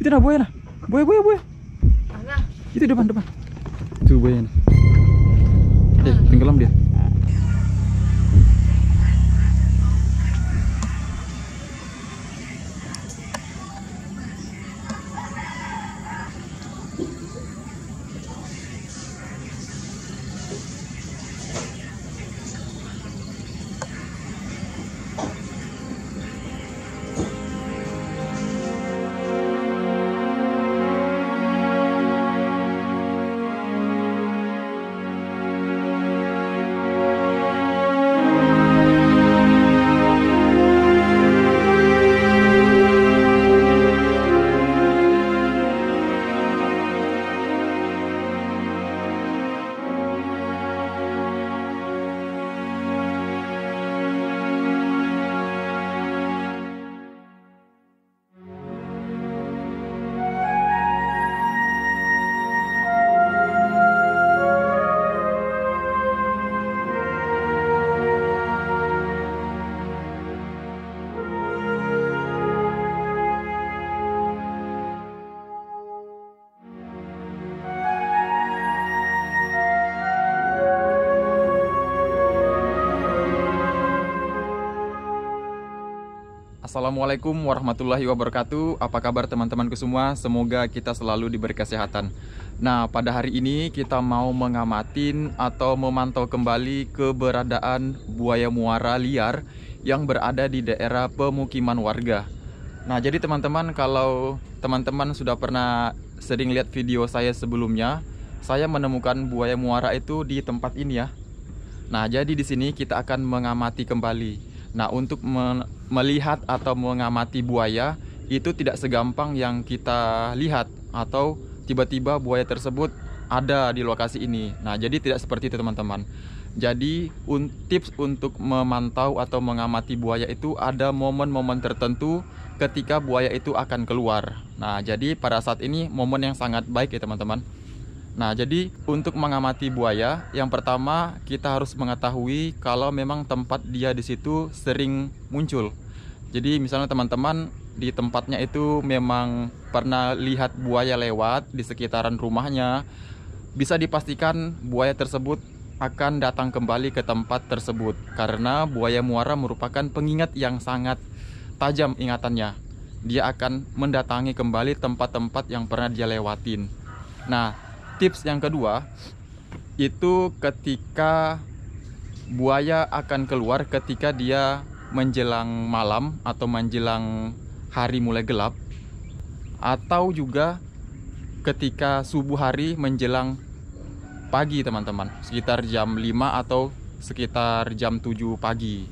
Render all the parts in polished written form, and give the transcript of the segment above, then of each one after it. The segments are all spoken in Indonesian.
Itu dah buaya nah. Buaya. Mana? Itu depan. Itu buaya nah. Tenggelam dia. Assalamualaikum warahmatullahi wabarakatuh. Apa kabar teman-temanku semua? Semoga kita selalu diberi kesehatan. Nah, pada hari ini kita mau mengamatin atau memantau kembali keberadaan buaya muara liar yang berada di daerah pemukiman warga. Nah, jadi teman-teman, kalau teman-teman sudah pernah sering lihat video saya sebelumnya, saya menemukan buaya muara itu di tempat ini ya. Nah, jadi di sini kita akan mengamati kembali. Nah, untuk melihat atau mengamati buaya itu tidak segampang yang kita lihat atau tiba-tiba buaya tersebut ada di lokasi ini. Nah, jadi tidak seperti itu teman-teman. Jadi tips untuk memantau atau mengamati buaya itu ada momen-momen tertentu ketika buaya itu akan keluar. Nah, jadi pada saat ini momen yang sangat baik ya teman-teman. Nah, jadi untuk mengamati buaya, yang pertama kita harus mengetahui kalau memang tempat dia di situ sering muncul. Jadi misalnya teman-teman di tempatnya itu memang pernah lihat buaya lewat di sekitaran rumahnya, bisa dipastikan buaya tersebut akan datang kembali ke tempat tersebut. Karena buaya muara merupakan pengingat yang sangat tajam ingatannya. Dia akan mendatangi kembali tempat-tempat yang pernah dia lewatin. Nah, tips yang kedua itu ketika buaya akan keluar ketika dia menjelang malam atau menjelang hari mulai gelap, atau juga ketika subuh hari menjelang pagi teman-teman, sekitar jam 5 atau sekitar jam 7 pagi.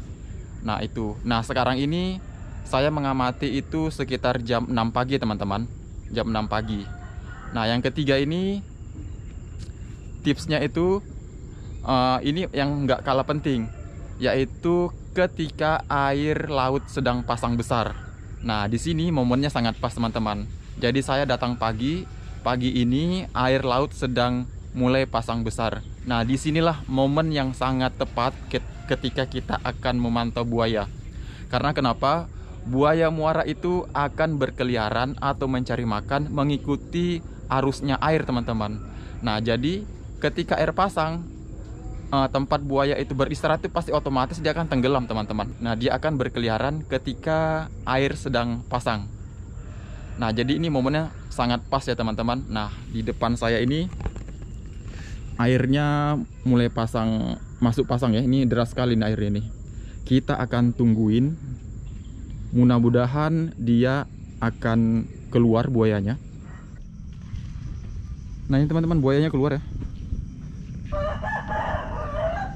Nah itu, nah sekarang ini saya mengamati itu sekitar jam 6 pagi teman-teman, jam 6 pagi. Nah yang ketiga ini tipsnya itu ini yang nggak kalah penting, yaitu ketika air laut sedang pasang besar. Nah, di sini momennya sangat pas teman-teman. Jadi saya datang pagi ini air laut sedang mulai pasang besar. Nah, disinilah momen yang sangat tepat ketika kita akan memantau buaya. Karena kenapa? Buaya muara itu akan berkeliaran atau mencari makan mengikuti arusnya air teman-teman. Nah, jadi ketika air pasang, tempat buaya itu beristirahat itu pasti otomatis dia akan tenggelam teman-teman. Nah, dia akan berkeliaran ketika air sedang pasang. Nah, jadi ini momennya sangat pas ya teman-teman. Nah, di depan saya ini airnya mulai masuk pasang ya. Ini deras sekali nih airnya nih. Kita akan tungguin. Mudah-mudahan dia akan keluar buayanya. Nah, ini teman-teman buayanya keluar ya.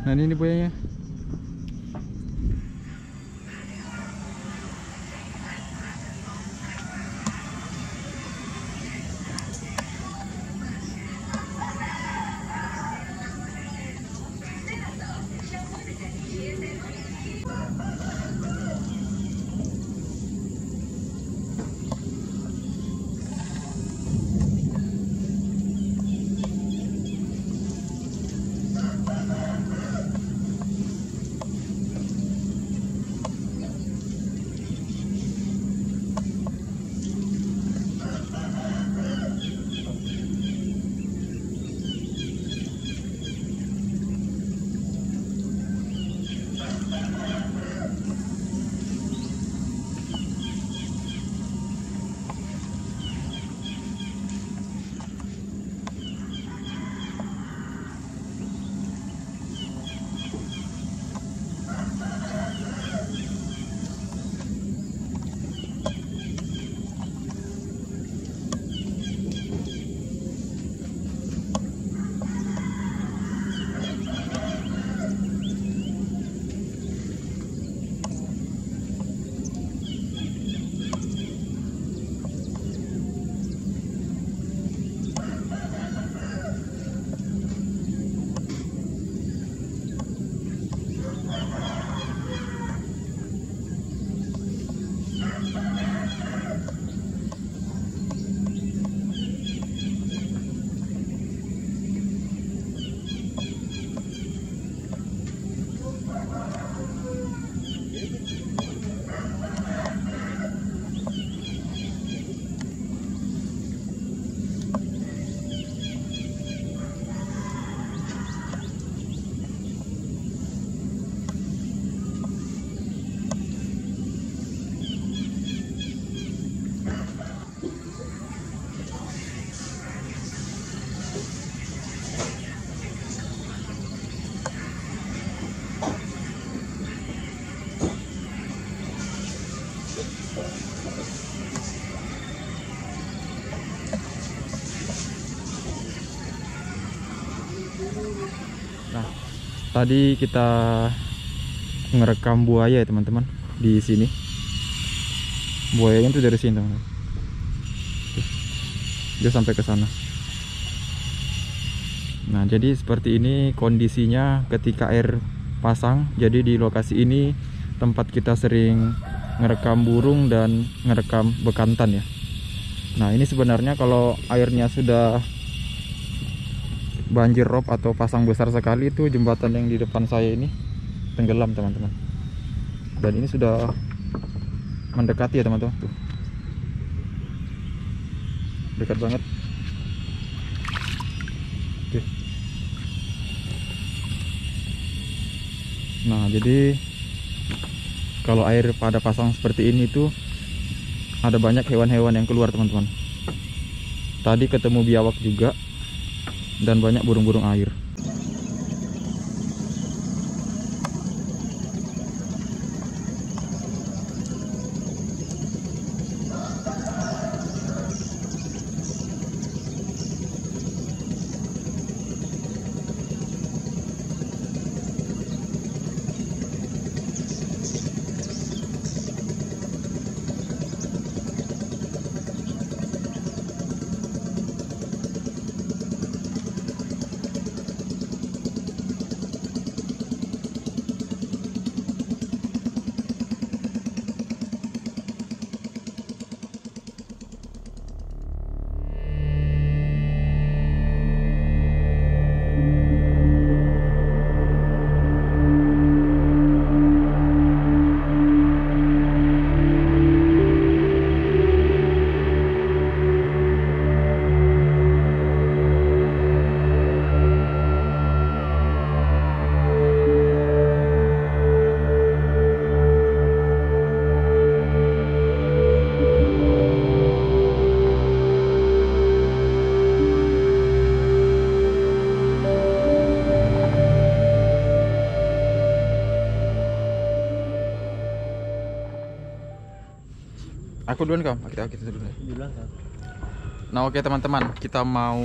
Nah ini buayanya. Tadi kita ngerekam buaya ya teman-teman di sini. Buayanya tuh dari sini teman-teman. Dia sampai ke sana. Nah, jadi seperti ini kondisinya ketika air pasang. Jadi di lokasi ini tempat kita sering ngerekam burung dan ngerekam bekantan ya. Nah, ini sebenarnya kalau airnya sudah banjir rob atau pasang besar sekali, itu jembatan yang di depan saya ini tenggelam teman-teman. Dan ini sudah mendekati ya teman-teman, tuh dekat banget. Oke. Nah, jadi kalau air pada pasang seperti ini tuh ada banyak hewan-hewan yang keluar teman-teman. Tadi ketemu biawak juga dan banyak burung-burung air. Aku duluan Kak, kita dulu. Nah, oke teman-teman, kita mau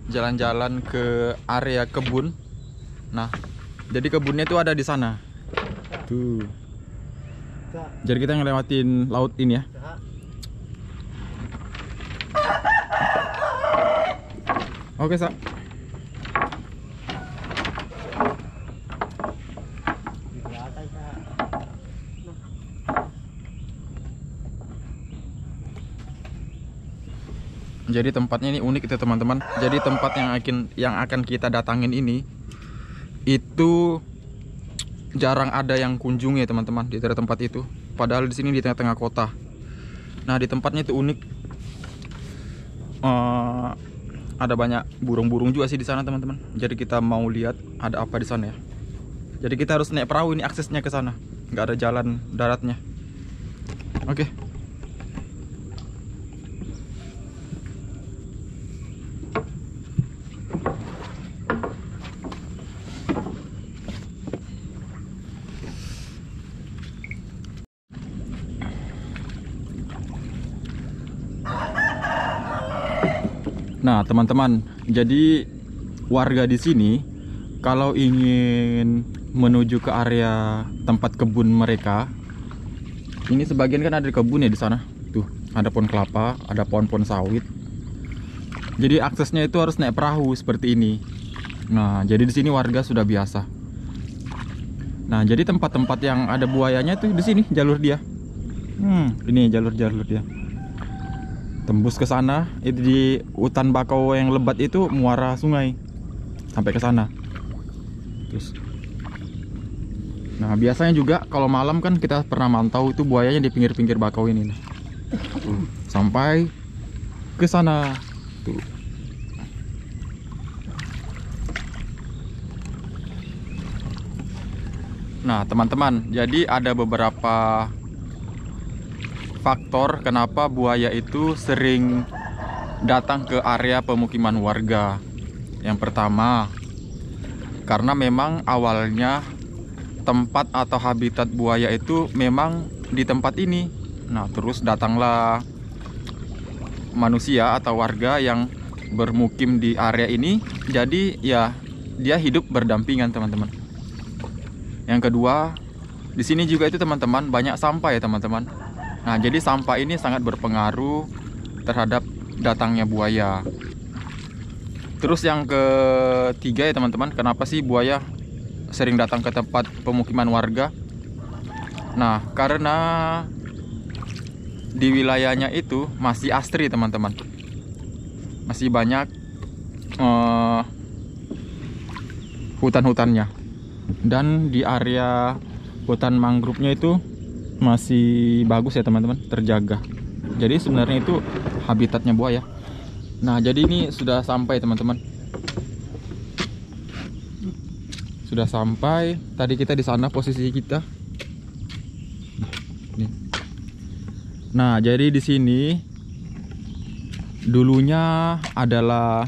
jalan-jalan ke area kebun. Nah, jadi kebunnya itu ada di sana. Tuh. Jadi kita ngelewatin laut ini ya. Oke, Sa. Jadi tempatnya ini unik itu teman-teman. Jadi tempat yang akan kita datangin ini itu jarang ada yang kunjungi ya teman-teman di tempat itu. Padahal di sini di tengah-tengah kota. Nah, di tempatnya itu unik. Ada banyak burung-burung juga sih di sana teman-teman. Jadi kita mau lihat ada apa di sana ya. Jadi kita harus naik perahu, ini aksesnya ke sana. Nggak ada jalan daratnya. Oke. Nah, teman-teman, jadi warga di sini kalau ingin menuju ke area tempat kebun mereka, ini sebagian kan ada di kebun ya di sana. Tuh, ada pohon kelapa, ada pohon-pohon sawit. Jadi aksesnya itu harus naik perahu seperti ini. Nah, jadi di sini warga sudah biasa. Nah, jadi tempat-tempat yang ada buayanya tuh di sini jalur dia. Ini jalur-jalur dia. Tembus ke sana, itu di hutan bakau yang lebat itu muara sungai sampai ke sana. Terus, nah biasanya juga kalau malam kan kita pernah mantau itu buayanya di pinggir-pinggir bakau ini, sampai ke sana. Tuh. Nah teman-teman, jadi ada beberapa faktor kenapa buaya itu sering datang ke area pemukiman warga. Yang pertama, karena memang awalnya tempat atau habitat buaya itu memang di tempat ini. Nah, terus datanglah manusia atau warga yang bermukim di area ini. Jadi ya dia hidup berdampingan teman-teman. Yang kedua, di sini juga itu teman-teman banyak sampah ya teman-teman. Nah, jadi sampah ini sangat berpengaruh terhadap datangnya buaya. Terus yang ketiga ya teman-teman, kenapa sih buaya sering datang ke tempat pemukiman warga? Nah, karena di wilayahnya itu masih asri teman-teman. Masih banyak hutan-hutannya. Dan di area hutan mangrove-nya itu masih bagus ya teman-teman, terjaga. Jadi sebenarnya itu habitatnya buaya. Nah, jadi ini sudah sampai teman-teman. Sudah sampai. Tadi kita di sana posisi kita. Nah, jadi di sini dulunya adalah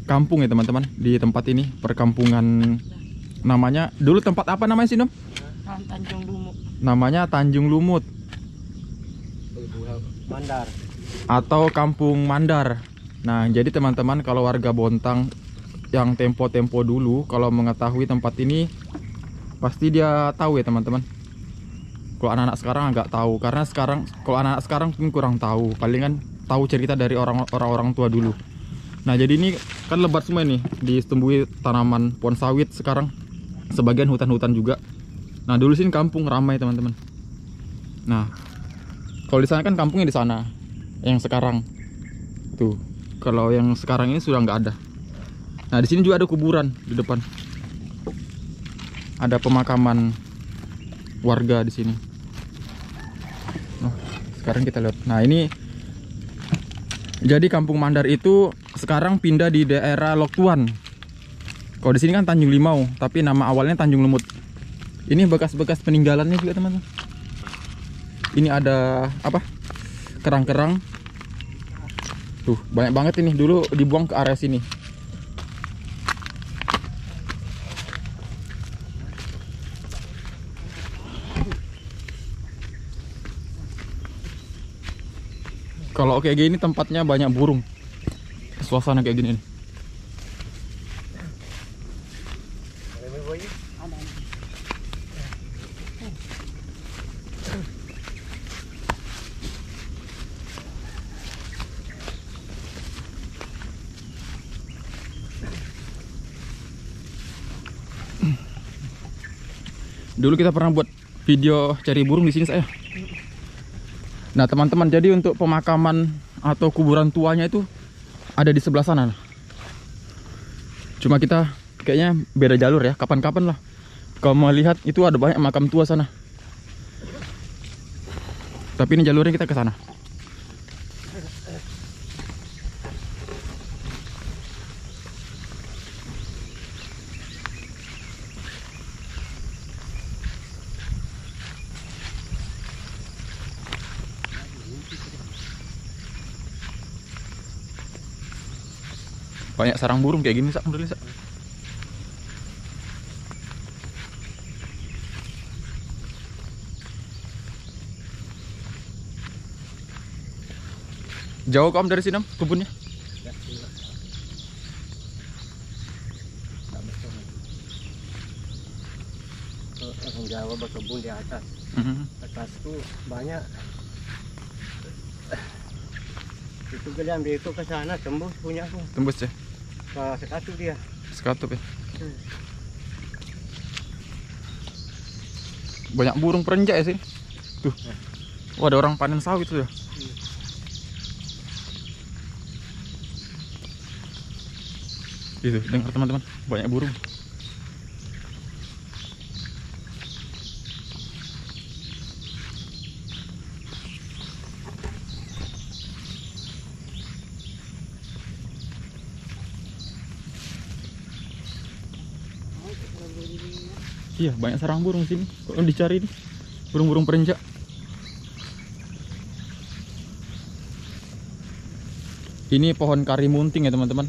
kampung ya teman-teman. Di tempat ini perkampungan, namanya dulu tempat apa namanya sih Nom? Tanjung Lumut. Namanya Tanjung Lumut Mandar. atau Kampung Mandar. Nah, jadi teman-teman kalau warga Bontang yang tempo-tempo dulu kalau mengetahui tempat ini pasti dia tahu ya teman-teman. Kalau anak-anak sekarang agak tahu, karena sekarang kalau anak-anak sekarang mungkin kurang tahu, palingan tahu cerita dari orang-orang tua dulu. Nah, jadi ini kan lebat semua ini, ditumbuhi tanaman pohon sawit sekarang, sebagian hutan-hutan juga. Nah, dulu sini kampung ramai teman-teman. Nah, kalau di sana kan kampungnya di sana, yang sekarang tuh. Kalau yang sekarang ini sudah nggak ada. Nah, di sini juga ada kuburan di depan. Ada pemakaman warga di sini. Nah, sekarang kita lihat. Nah, ini jadi Kampung Mandar itu sekarang pindah di daerah Loktuan. Kalau di sini kan Tanjung Limau, tapi nama awalnya Tanjung Lumut. Ini bekas-bekas peninggalannya juga teman-teman. Ini ada apa? Kerang-kerang. Tuh, banyak banget ini. Dulu dibuang ke area sini. Kalau kayak gini tempatnya banyak burung. Suasana kayak gini nih. Dulu kita pernah buat video cari burung di sini saya. Nah teman-teman, jadi untuk pemakaman atau kuburan tuanya itu ada di sebelah sana. Cuma kita kayaknya beda jalur ya, kapan-kapan lah. Kalau mau lihat itu ada banyak makam tua sana. Tapi ini jalurnya kita ke sana. Banyak sarang burung kayak gini, Sak. Sak. Jauh Om dari sini, kebunnya? Orang Jawa berkebun di atas. Atas tuh banyak. Itu geliam dia itu ke sana tembus punya aku. Tembus ya? Ke sekatup dia. Sekatup ya? Banyak burung perenjak ya sih. Tuh. Wah, ada orang panen sawit tuh ya. Gitu, dengar teman-teman, banyak burung. Iya, banyak sarang burung sini. Kalau dicari nih, burung-burung perenjak. Ini pohon karimunting ya teman-teman.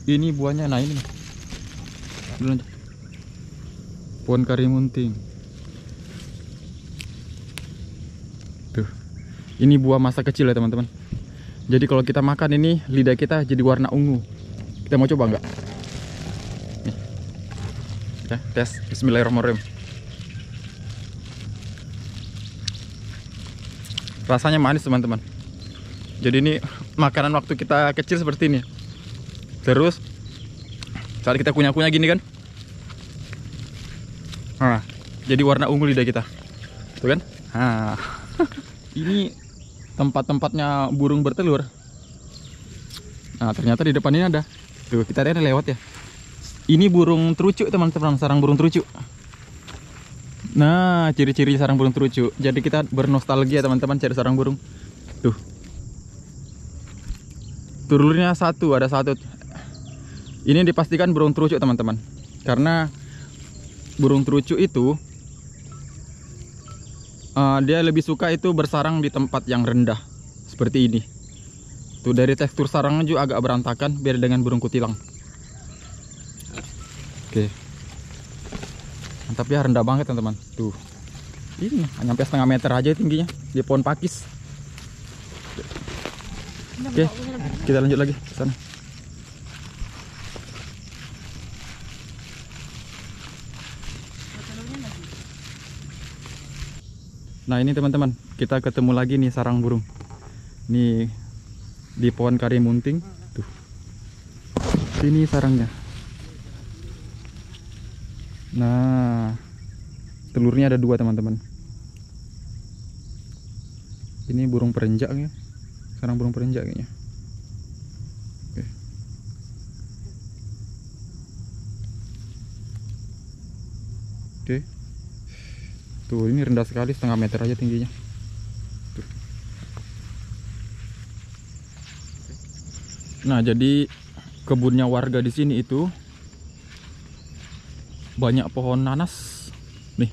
Ini buahnya, nah ini. Dulu aja. Pohon karimunting. Tuh. Ini buah masa kecil ya teman-teman. Jadi kalau kita makan ini lidah kita jadi warna ungu. Kita mau coba nggak? Oke, tes. Bismillahirrahmanirrahim. Rasanya manis teman-teman. Jadi ini makanan waktu kita kecil seperti ini. Terus saat kita kunyah-kunyah gini kan, nah, jadi warna ungu lidah kita, tuh kan? Nah, ini tempat-tempatnya burung bertelur. Nah, ternyata di depan ini ada. Tuh, kita tadi lewat ya. Ini burung terucuk teman-teman, sarang burung terucuk. Nah, ciri-ciri sarang burung terucuk. Jadi kita bernostalgia teman-teman cari sarang burung. Tuh. Telurnya satu, ada satu. Ini dipastikan burung terucuk teman-teman. Karena burung terucuk itu dia lebih suka itu bersarang di tempat yang rendah seperti ini. Tuh, dari tekstur sarangnya juga agak berantakan, beda dengan burung kutilang. Oke. Mantap ya, rendah banget teman-teman. Tuh, ini nyampe setengah meter aja tingginya di pohon pakis. Oke, kita lanjut lagi ke sana. Nah, ini teman-teman, kita ketemu lagi nih sarang burung. Nih di pohon karimunting. Tuh, sini sarangnya. Nah, telurnya ada 2 teman-teman. Ini burung perenjak ya, sarang burung perenjak kayaknya. Oke. Oke. Tuh, ini rendah sekali, setengah meter aja tingginya. Tuh. Nah, jadi kebunnya warga di sini itu banyak pohon nanas. Nih,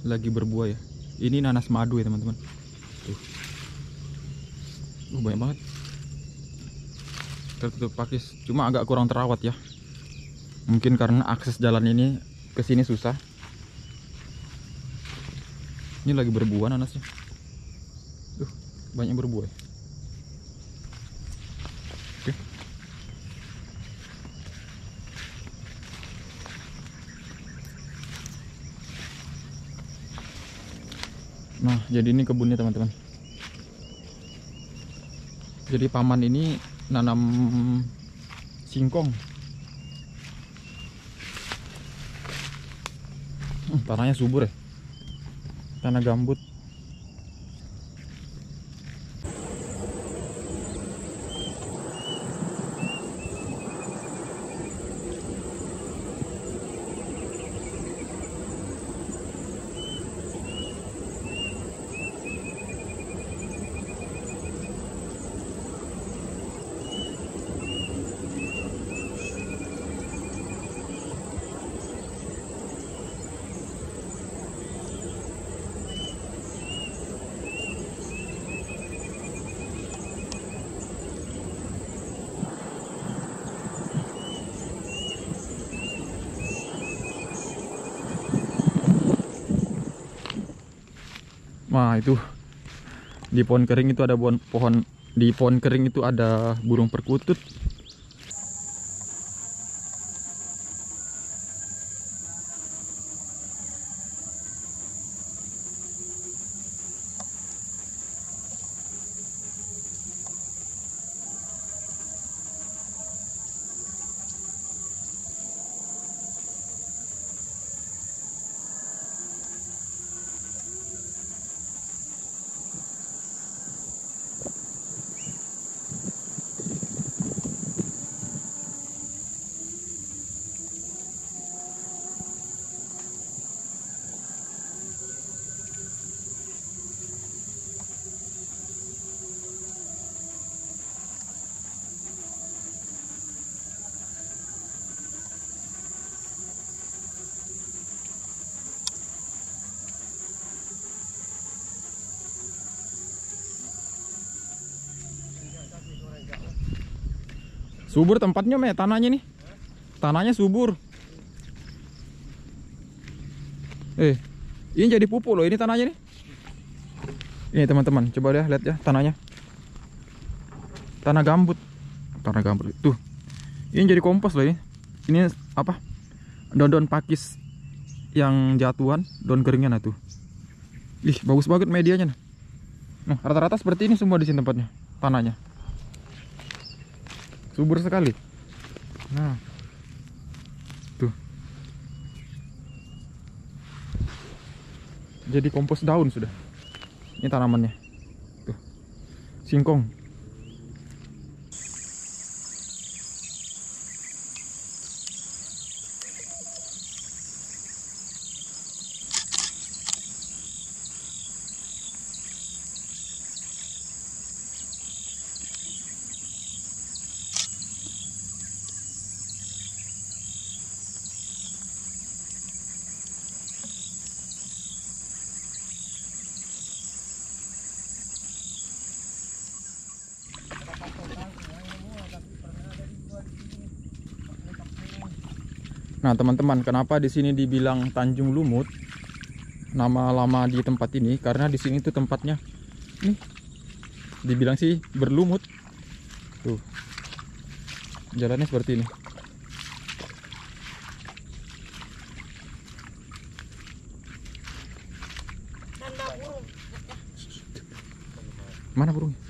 lagi berbuah ya. Ini nanas madu ya teman-teman. Tuh. Banyak banget. Tertutup pakis, cuma agak kurang terawat ya. Mungkin karena akses jalan ini ke sini susah. Ini lagi berbuah nanasnya. Tuh, banyak berbuah. Oke. Nah, jadi ini kebunnya teman-teman. Jadi paman ini nanam singkong. Tanahnya subur ya. Tanah gambut. Wah, itu di pohon kering itu ada di pohon kering itu ada burung perkutut. Subur tempatnya, tanahnya nih. Tanahnya subur. Ini jadi pupuk loh ini tanahnya nih. Ini teman-teman, coba deh lihat ya tanahnya. Tanah gambut. Tanah gambut. Tuh. Ini jadi kompos loh ini. Ini apa? daun-daun pakis yang jatuhan, daun keringnya nah tuh. Ih, bagus banget medianya nah. Nah, rata-rata seperti ini semua di sini tempatnya, tanahnya. Subur sekali. Nah. Tuh. Jadi kompos daun sudah. Ini tanamannya. Tuh. Singkong. Nah, teman-teman, kenapa di sini dibilang Tanjung Lumut? Nama lama di tempat ini karena di sini tuh tempatnya nih dibilang sih berlumut. Tuh. Jalannya seperti ini. Mana burungnya?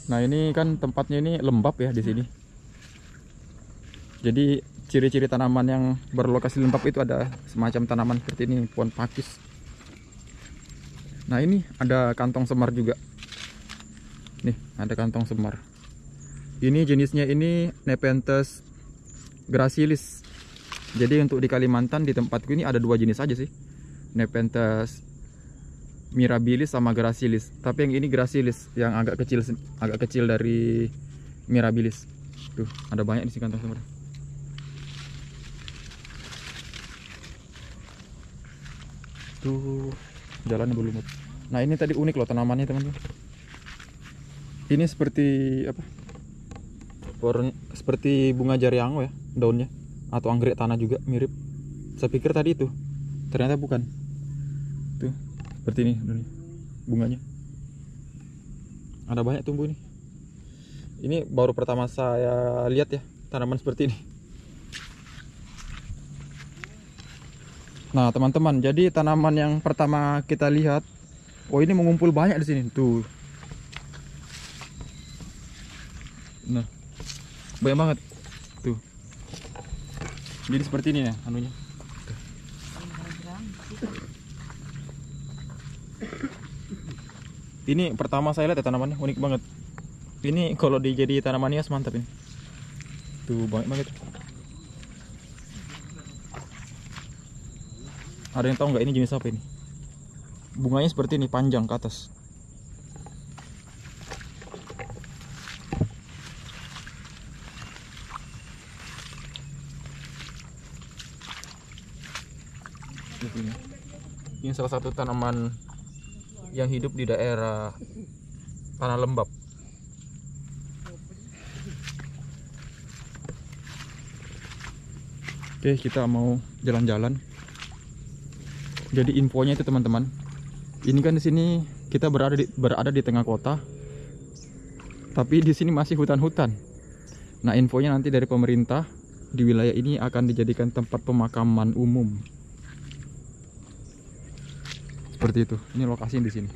Nah, ini kan tempatnya ini lembab ya di sini. Jadi ciri-ciri tanaman yang berlokasi lembab itu ada semacam tanaman seperti ini, pohon pakis. Nah, ini ada kantong semar juga. Nih, ada kantong semar. Ini jenisnya ini Nepenthes gracilis. Jadi untuk di Kalimantan di tempatku ini ada dua jenis aja sih. Nepenthes mirabilis sama gracilis. Tapi yang ini gracilis yang agak kecil dari mirabilis. Tuh, ada banyak di sini kantong semar. Tuh, jalannya berlumut. Nah, ini tadi unik loh tanamannya, teman-teman. Ini seperti apa? Seperti bunga jariango ya, daunnya. Atau anggrek tanah juga mirip. Saya pikir tadi itu. Ternyata bukan. Tuh, seperti ini bunganya. Ada banyak tumbuh ini. Ini baru pertama saya lihat ya tanaman seperti ini. Nah, teman-teman, jadi tanaman yang pertama kita lihat, oh ini mengumpul banyak di sini tuh. Nah, banyak banget tuh. Jadi seperti ini ya anunya. Ini pertama saya lihat ya tanamannya, unik banget. Ini kalau dijadi tanaman hias mantap ini. Tuh banyak banget. Ada yang tahu nggak ini jenis apa ini? Bunganya seperti ini, panjang ke atas. Ini salah satu tanaman yang hidup di daerah tanah lembab. Oke, kita mau jalan-jalan. Jadi infonya itu teman-teman, ini kan di sini kita berada di tengah kota, tapi di sini masih hutan-hutan. Nah, infonya nanti dari pemerintah di wilayah ini akan dijadikan tempat pemakaman umum. Seperti itu. Ini lokasinya di sini.